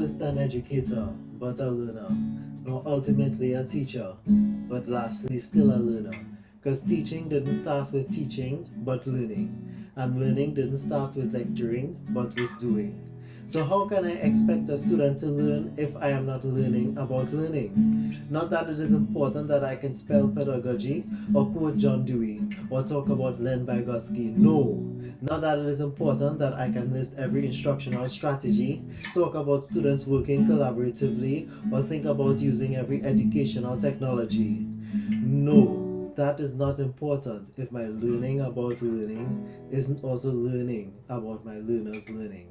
first an educator, but a learner, or ultimately a teacher, but lastly still a learner. Because teaching didn't start with teaching, but learning. And learning didn't start with lecturing, but with doing. So how can I expect a student to learn if I am not learning about learning? Not that it is important that I can spell pedagogy or quote John Dewey or talk about Len Vygotsky. No. Not that it is important that I can list every instructional strategy, talk about students working collaboratively, or think about using every educational technology. No, that is not important if my learning about learning isn't also learning about my learners' learning.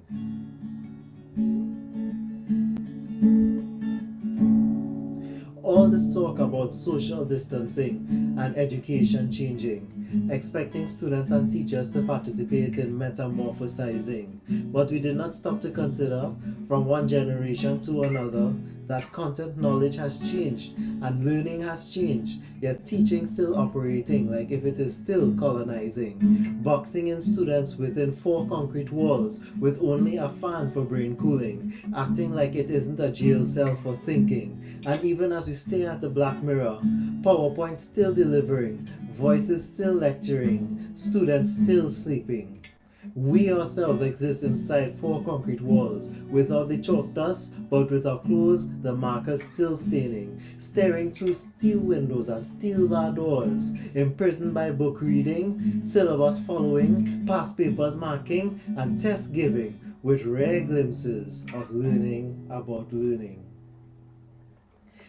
All this talk about social distancing and education changing, expecting students and teachers to participate in metamorphosizing. But we did not stop to consider, from one generation to another, that content knowledge has changed and learning has changed, yet teaching still operating like if it is still colonizing, boxing in students within four concrete walls with only a fan for brain cooling, acting like it isn't a jail cell for thinking. And even as we stare at the black mirror, PowerPoint still delivering, voices still lecturing, students still sleeping. We ourselves exist inside four concrete walls, without the chalk dust, but with our clothes, the markers still staining, staring through steel windows and steel bar doors, imprisoned by book reading, syllabus following, past papers marking, and test giving, with rare glimpses of learning about learning.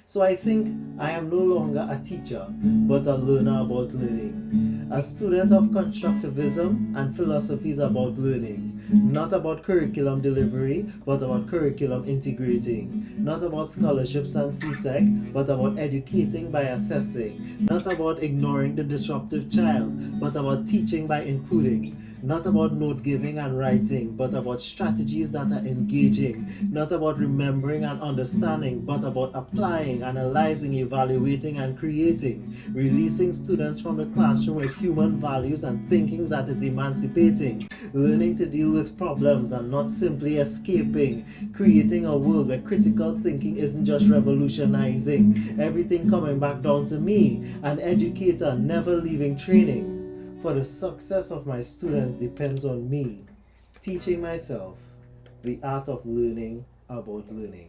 So I think I am no longer a teacher, but a learner about learning. A student of constructivism and philosophies about learning. Not about curriculum delivery, but about curriculum integrating. Not about scholarships and CSEC, but about educating by assessing. Not about ignoring the disruptive child, but about teaching by including. Not about note giving and writing, but about strategies that are engaging. Not about remembering and understanding, but about applying, analyzing, evaluating, and creating. Releasing students from the classroom with human values and thinking that is emancipating. Learning to deal with problems and not simply escaping. Creating a world where critical thinking isn't just revolutionizing. Everything coming back down to me, an educator never leaving training. For the success of my students depends on me, teaching myself the art of learning about learning.